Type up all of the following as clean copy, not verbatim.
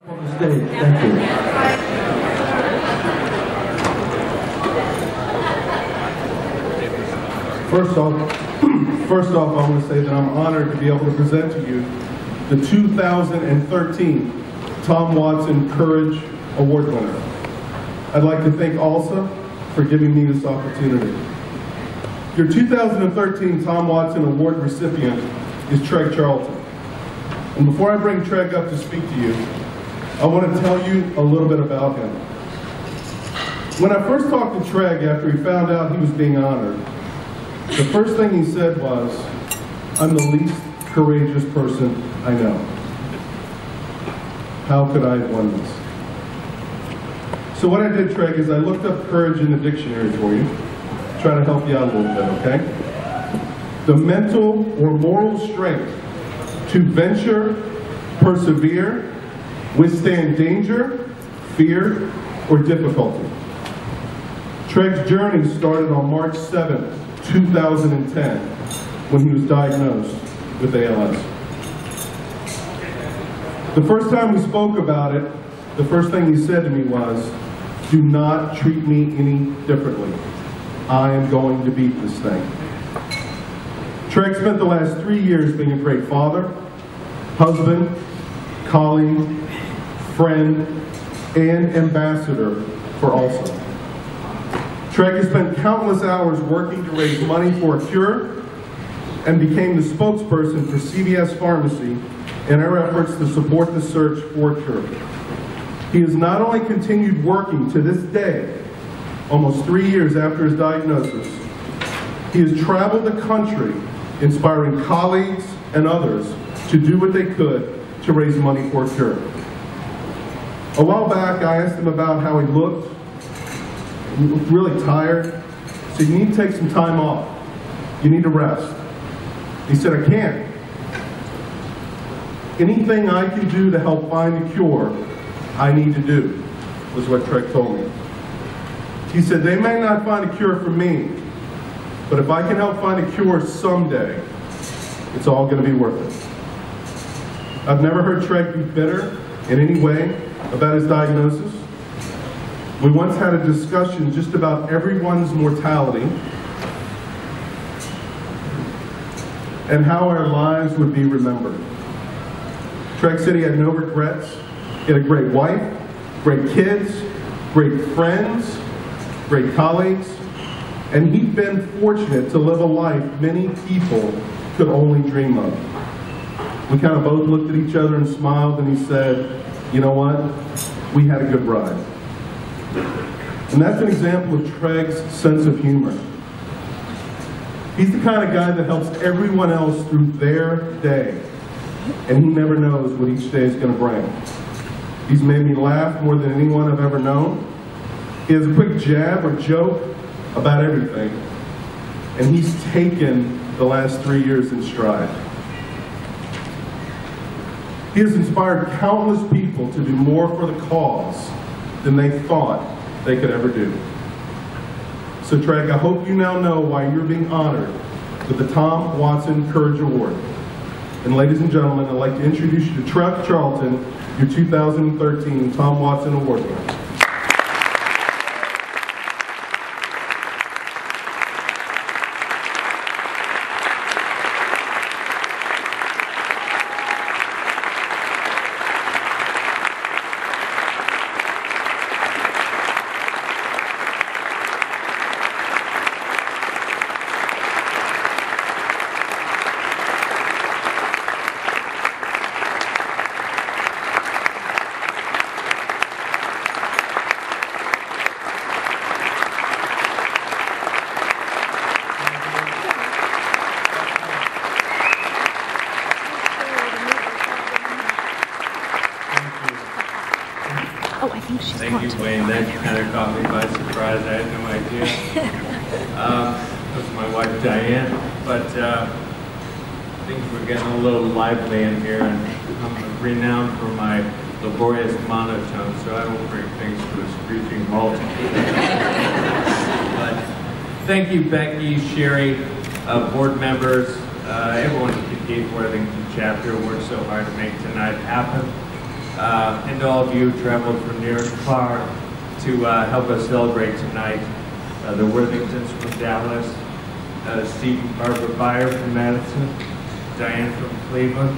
On the stage, thank you. First off, I want to say that I'm honored to be able to present to you the 2013 Tom Watson Courage Award winner. I'd like to thank ALSA for giving me this opportunity. Your 2013 Tom Watson Award recipient is Treg Charlton. And before I bring Treg up to speak to you, I want to tell you a little bit about him. When I first talked to Treg after he found out he was being honored, the first thing he said was, "I'm the least courageous person I know. How could I have won this?" So what I did, Treg, is I looked up courage in the dictionary for you, try to help you out a little bit, okay? The mental or moral strength to venture, persevere, withstand danger, fear, or difficulty. Treg's journey started on March 7th, 2010, when he was diagnosed with ALS. The first time we spoke about it, the first thing he said to me was, "Do not treat me any differently. I am going to beat this thing." Treg spent the last 3 years being a great father, husband, colleague, friend, and ambassador for ALSA. Treg has spent countless hours working to raise money for a cure and became the spokesperson for CVS Pharmacy in our efforts to support the search for a cure. He has not only continued working to this day, almost 3 years after his diagnosis, he has traveled the country inspiring colleagues and others to do what they could to raise money for a cure. A while back, I asked him about how he looked. He looked really tired, so you need to take some time off. You need to rest. He said, "I can't. Anything I can do to help find a cure, I need to do," was what Treg told me. He said, "They may not find a cure for me, but if I can help find a cure someday, it's all going to be worth it." I've never heard Treg be bitter in any way about his diagnosis. We once had a discussion just about everyone's mortality and how our lives would be remembered. Treg said he had no regrets. He had a great wife, great kids, great friends, great colleagues, and he'd been fortunate to live a life many people could only dream of. We kind of both looked at each other and smiled, and he said, "You know what? We had a good ride." And that's an example of Treg's sense of humor. He's the kind of guy that helps everyone else through their day, and he never knows what each day is going to bring. He's made me laugh more than anyone I've ever known. He has a quick jab or joke about everything, and he's taken the last 3 years in stride. He has inspired countless people to do more for the cause than they thought they could ever do. So Treg, I hope you now know why you're being honored with the Tom Watson Courage Award. And ladies and gentlemen, I'd like to introduce you to Treg Charlton, your 2013 Tom Watson Award winner. Oh, I think she's Thank you, Wayne. That kind of caught me by surprise. I had no idea. That was my wife, Diane. But things were getting a little lively in here, and I'm renowned for my laborious monotone, so I will bring things to a screeching halt. But thank you, Becky, Sherry, board members, everyone at the Worthington chapter worked so hard to make tonight happen. and all of you who traveled from near and far to help us celebrate tonight. The Worthingtons from Dallas, Steve and Barbara Byer from Madison, Diane from Cleveland.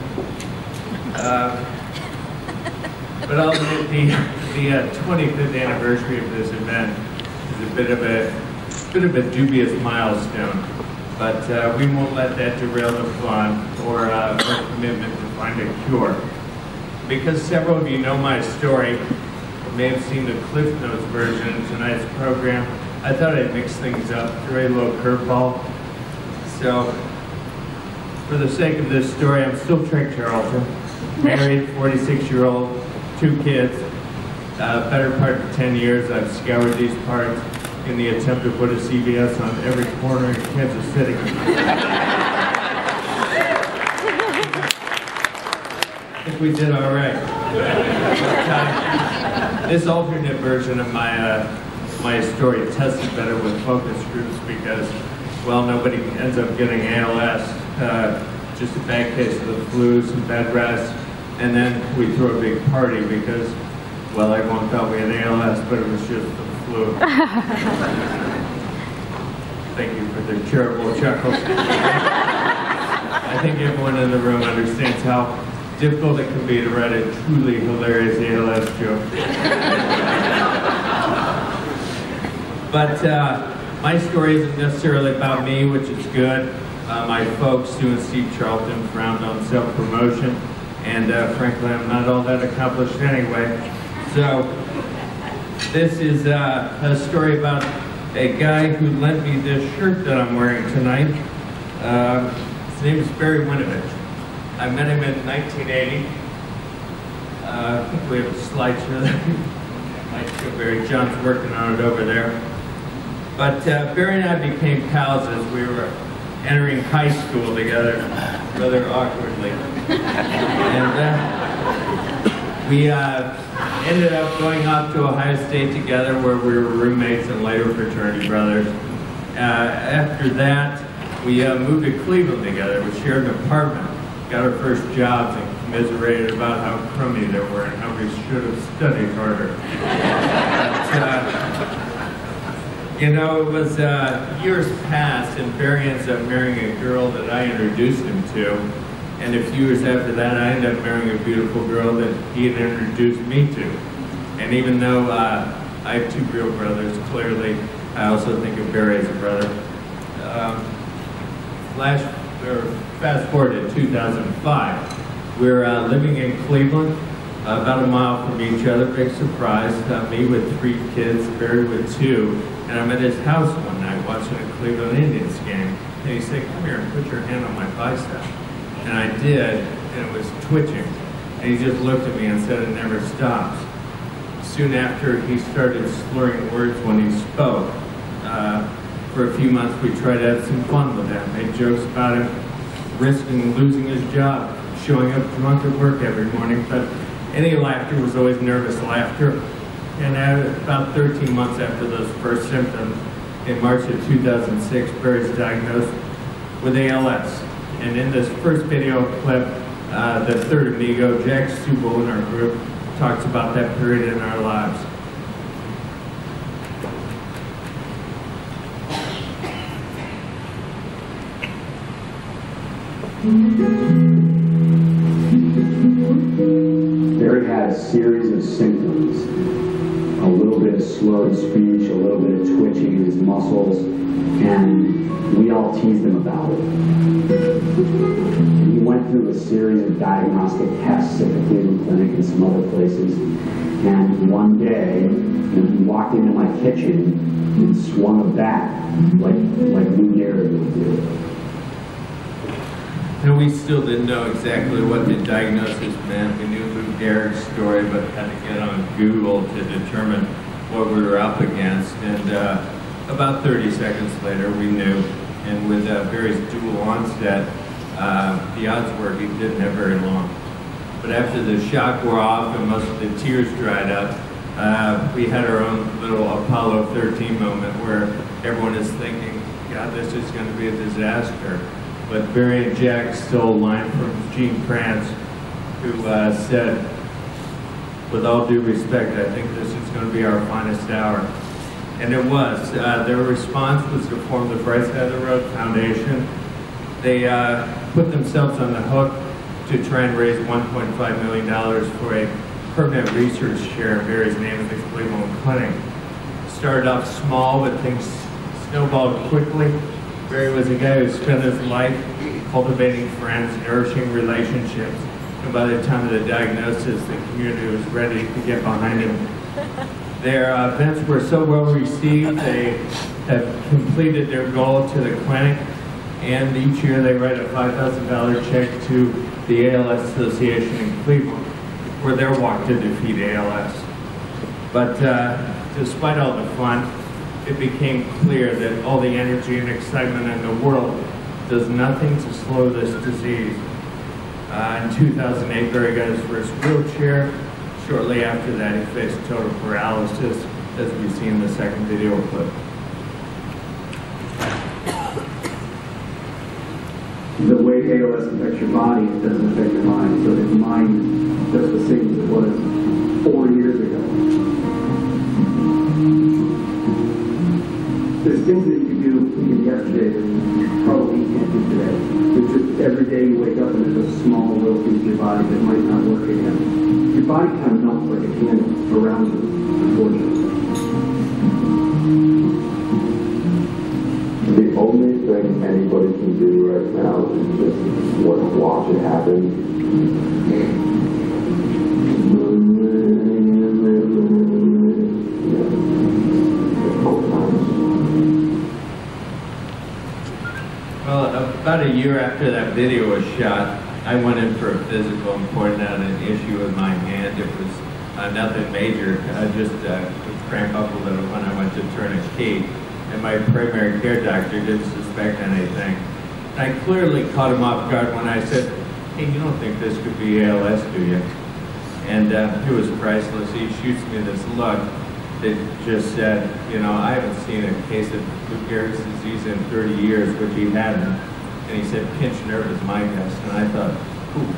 But I'll admit the 25th anniversary of this event is a bit of a dubious milestone. But we won't let that derail the fun or our commitment to find a cure. Because several of you know my story, or may have seen the Cliff Notes version of tonight's program, I thought I'd mix things up, throw a little curveball. So, for the sake of this story, I'm still Treg Charlton, married, 46-year-old, 2 kids. Better part of 10 years, I've scoured these parts in the attempt to put a CVS on every corner in Kansas City. I think we did all right. This alternate version of my story tested better with focus groups because, well, nobody ends up getting ALS, just a bad case of the flu, some bed rest, and then we throw a big party because, well, everyone thought we had ALS, but it was just the flu. Thank you for the charitable chuckles. I think everyone in the room understands how difficult it can be to write a truly hilarious ALS joke. But my story isn't necessarily about me, which is good. My folks, Sue and Steve Charlton, frowned on self-promotion, and frankly, I'm not all that accomplished anyway. So, this is a story about a guy who lent me this shirt that I'm wearing tonight. His name is Barry Winovich. I met him in 1980. I think we have a slideshow there. Might show Barry. John's working on it over there. But Barry and I became pals as we were entering high school together, rather awkwardly. And we ended up going off to Ohio State together, where we were roommates and later fraternity brothers. After that, we moved to Cleveland together. We shared an apartment, got our first jobs, and commiserated about how crummy they were and how we should have studied harder. You know, it was years past, and Barry ends up marrying a girl that I introduced him to. And a few years after that, I ended up marrying a beautiful girl that he had introduced me to. And even though I have 2 real brothers, clearly, I also think of Barry as a brother. Fast forward to 2005. We're living in Cleveland, about a mile from each other. Big surprise, me with 3 kids, Barry with 2. And I'm at his house one night watching a Cleveland Indians game. And he said, "Come here and put your hand on my bicep." And I did, and it was twitching. And he just looked at me and said, "It never stops." Soon after, he started slurring words when he spoke. For a few months, we tried to have some fun with him, made jokes about him risking losing his job, showing up drunk at work every morning. But any laughter was always nervous laughter. And about 13 months after those first symptoms, in March of 2006, Barry's diagnosed with ALS. And in this first video clip, the third amigo, Jack Subel in our group, talks about that period in our lives. Barry had a series of symptoms. A little bit of slurred speech, a little bit of twitching in his muscles, and we all teased him about it. And he went through a series of diagnostic tests at the Cleveland Clinic and some other places. And one day, he walked into my kitchen and swung a bat like Lou Gehrig would do. And we still didn't know exactly what the diagnosis meant. We knew Lou Gehrig's story, but had to get on Google to determine what we were up against. And about 30 seconds later, we knew. And with Barry's dual onset, the odds were he didn't have very long. But after the shock wore off and most of the tears dried up, we had our own little Apollo 13 moment where everyone is thinking, God, this is going to be a disaster. But Barry and Jack stole a line from Gene Kranz, who said, with all due respect, I think this is going to be our finest hour. And it was. Their response was to form the Bright Side of the Road Foundation. They put themselves on the hook to try and raise $1.5 million for a permanent research chair in Barry's name at the Cleveland Clinic. Started off small, but things snowballed quickly. Barry was a guy who spent his life cultivating friends, nourishing relationships, and by the time of the diagnosis, the community was ready to get behind him. Their events were so well received, they have completed their goal to the clinic, and each year they write a $5,000 check to the ALS Association in Cleveland for their walk to defeat ALS. But despite all the fun, it became clear that all the energy and excitement in the world does nothing to slow this disease. In 2008, Barry got his first wheelchair. Shortly after that, he faced total paralysis, as we see in the second video clip. The way ALS affects your body, it doesn't affect your mind. So if mind does the same as it was 4 years ago. There's things that you can do even yesterday that you probably can't do today. It's just every day you wake up and there's a small little piece of your body that might not work again. Your body kind of melts like a candle around you, unfortunately. The only thing anybody can do right now is just watch it happen. Well, about a year after that video was shot, I went in for a physical and pointed out an issue with my hand. It was nothing major. I just would cramp up a little when I went to turn a key. And my primary care doctor didn't suspect anything. I clearly caught him off guard when I said, "Hey, you don't think this could be ALS, do you?" And it was priceless. He shoots me this look that just said, you know, I haven't seen a case of Lou Gehrig's disease in 30 years, which he hadn't. And he said, pinched nerve is my guess. And I thought, ooh,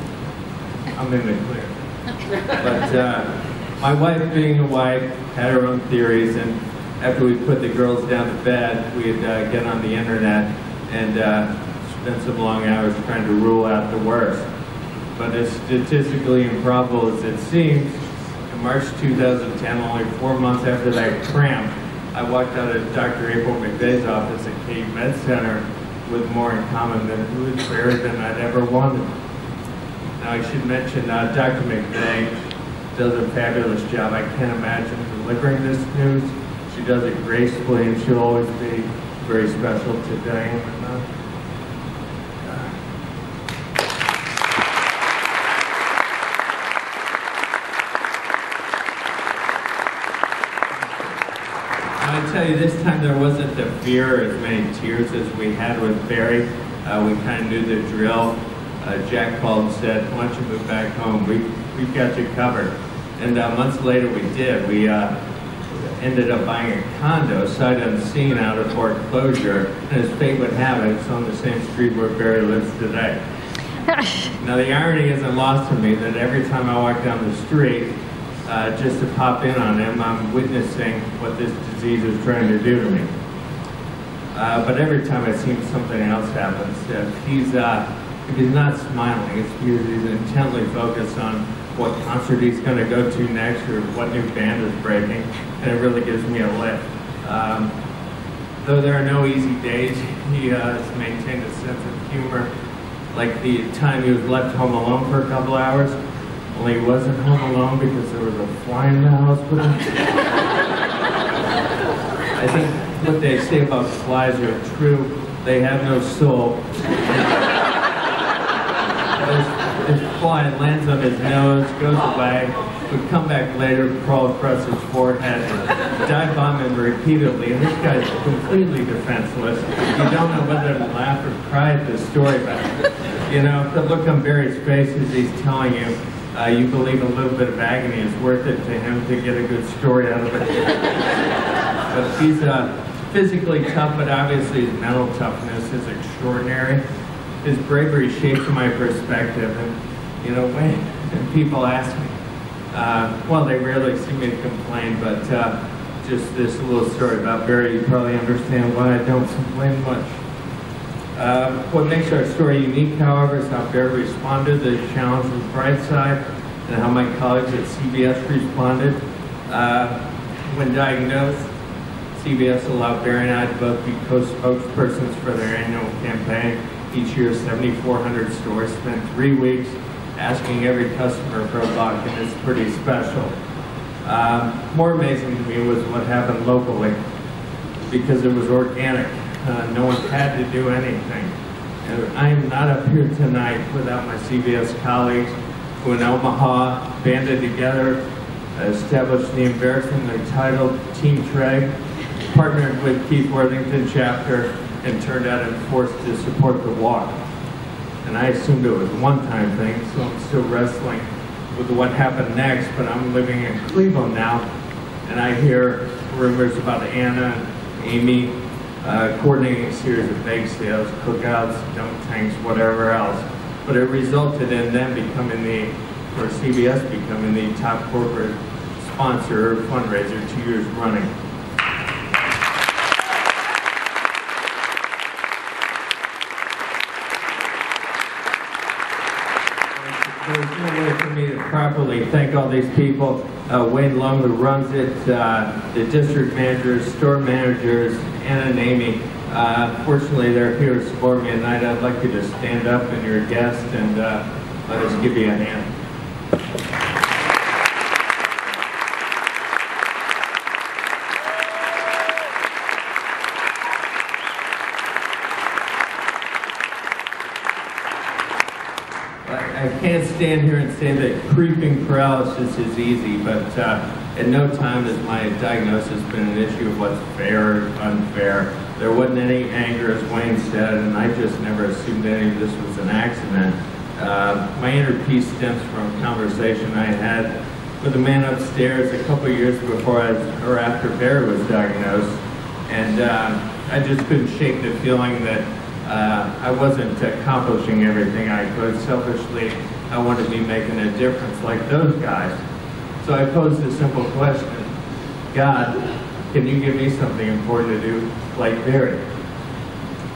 I'm in the clear. But my wife, being a wife, had her own theories, and after we put the girls down to bed, we'd get on the internet and spend some long hours trying to rule out the worst. But as statistically improbable as it seems, in March 2010, only 4 months after that cramp, I walked out of Dr. April McVeigh's office at Cape Med Center with more in common than Barry than I'd ever wanted. Now I should mention Dr. McVeigh does a fabulous job. I can't imagine delivering this news. She does it gracefully, and she'll always be very special to Diane. I tell you, this time there wasn't the fear or as many tears as we had with Barry. We kind of knew the drill. Jack called and said, "Why don't you move back home? We've got you covered." And months later we did. We ended up buying a condo sight unseen out of foreclosure, and as fate would have it, it's on the same street where Barry lives today. Now the irony isn't lost to me that every time I walk down the street, just to pop in on him, I'm witnessing what this disease is trying to do to me. But every time I see him, something else happens. If he's not smiling, it's because he's intently focused on what concert he's going to go to next or what new band is breaking, and it really gives me a lift. Though there are no easy days, he has maintained a sense of humor, like the time he was left home alone for a couple hours, only he wasn't home alone because there was a fly in the house with him. I think what they say about flies are true. They have no soul. This fly lands on his nose, goes away, would come back later, crawl across his forehead, dive bomb him repeatedly, and this guy's completely defenseless. You don't know whether to laugh or cry at this story, but you know, the look on Barry's face as he's telling you, you believe a little bit of agony is worth it to him to get a good story out of it. But he's physically tough, but obviously his mental toughness is extraordinary. His bravery shapes my perspective, and you know, when people ask me, Well, they rarely see me complain, but just this little story about Barry, you probably understand why I don't complain much. What makes our story unique, however, is how Barry responded to the challenge from the bright side and how my colleagues at CBS responded. When diagnosed, CBS allowed Barry and I to both be co-spokespersons for their annual campaign. Each year, 7,400 stores spent 3 weeks asking every customer for a buck, and it's pretty special. More amazing to me was what happened locally, because it was organic. No one had to do anything. And I am not up here tonight without my CBS colleagues who in Omaha banded together, established the embarrassingly titled Team Treg, partnered with Keith Worthington chapter, and turned out enforced to support the walk. And I assumed it was a one-time thing, so I'm still wrestling with what happened next, but I'm living in Cleveland now, and I hear rumors about Anna and Amy coordinating a series of bake sales, cookouts, dunk tanks, whatever else. But it resulted in them becoming or CBS becoming the top corporate sponsor or fundraiser 2 years running. There's no way for me to properly thank all these people. Wayne Lung, who runs it, the district managers, store managers, Anna and Amy. Fortunately, they're here to support me tonight. I'd like you to stand up and your guest and let us give you a hand. I can't stand here and say that creeping paralysis is easy, but at no time has my diagnosis been an issue of what's fair or unfair. There wasn't any anger, as Wayne said, and I just never assumed any of this was an accident. My inner peace stems from a conversation I had with a man upstairs a couple years before or after Barry was diagnosed, and I just couldn't shake the feeling that I wasn't accomplishing everything I could. Selfishly, I wanted to be making a difference like those guys. So I posed a simple question: God, can you give me something important to do like Barry?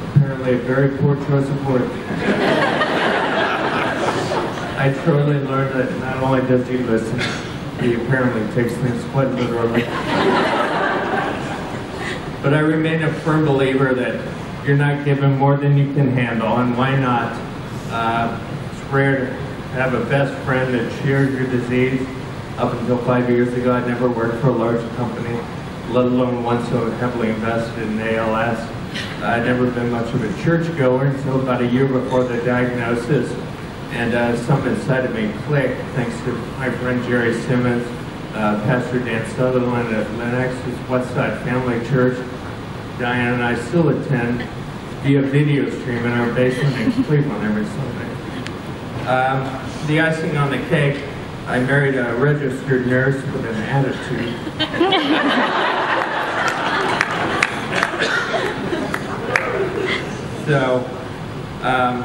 Apparently a very poor choice of words. I shortly learned that not only does he listen, he apparently takes things quite literally. But I remain a firm believer that you're not given more than you can handle, and why not? It's rare to have a best friend that shares your disease. Up until 5 years ago, I'd never worked for a large company, let alone one so heavily invested in ALS. I'd never been much of a churchgoer until about a year before the diagnosis, and something inside of me clicked thanks to my friend Jerry Simmons, Pastor Dan Sutherland at Lennox's Westside Family Church. Diane and I still attend via video stream in our basement in Cleveland every Sunday. The icing on the cake, I married a registered nurse with an attitude. So,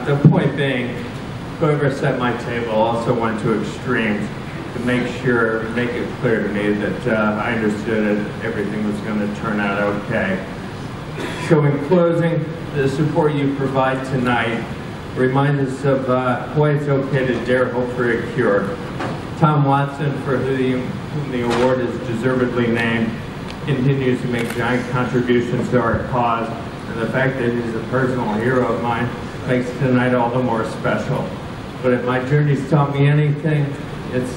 the point being, whoever set my table also went to extremes to make it clear to me that I understood it, everything was going to turn out okay. So in closing, the support you provide tonight reminds us of why it's okay to dare hope for a cure. Tom Watson, for whom the award is deservedly named, continues to make giant contributions to our cause, and the fact that he's a personal hero of mine makes tonight all the more special. But if my journey's taught me anything, it's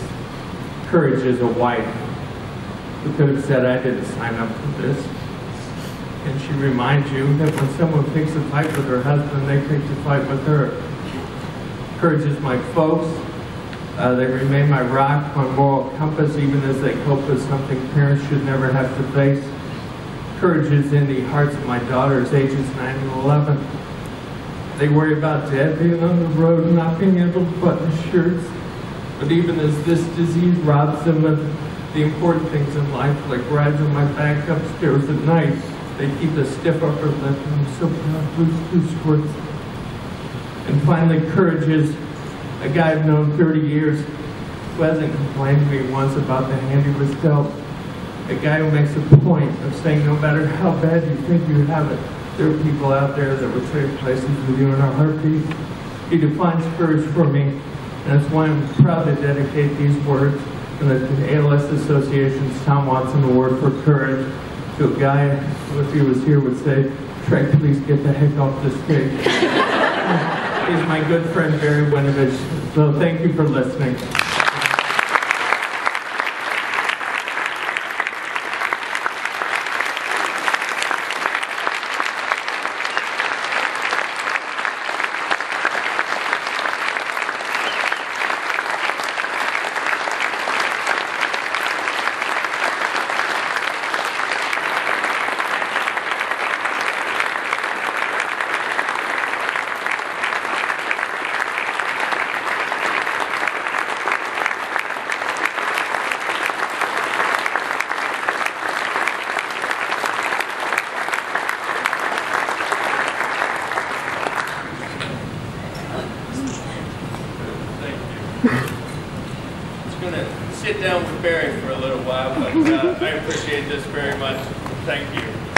courage as a wife who could have said, I didn't sign up for this. And she reminds you that when someone picks a fight with her husband, they pick to fight with her. Courage is my folks. They remain my rock, my moral compass, even as they cope with something parents should never have to face. Courage is in the hearts of my daughters, ages 9 and 11. They worry about Dad being on the road and not being able to button shirts. But even as this disease robs them of the important things in life, like rides on my back upstairs at night, they keep a stiff upper lip, and I'm so proud of Blue Squirts. And finally, courage is a guy I've known 30 years who hasn't complained to me once about the hand he was dealt. A guy who makes a point of saying no matter how bad you think you have it, there are people out there that would trade places with you in a heartbeat. He defines courage for me, and that's why I'm proud to dedicate these words from the ALS Association's Tom Watson Award for Courage to a guy who, if he was here, would say, "Treg, please get the heck off the stage." He's my good friend, Barry Winovich. So thank you for listening. Just going to sit down with Barry for a little while, but I appreciate this very much. Thank you.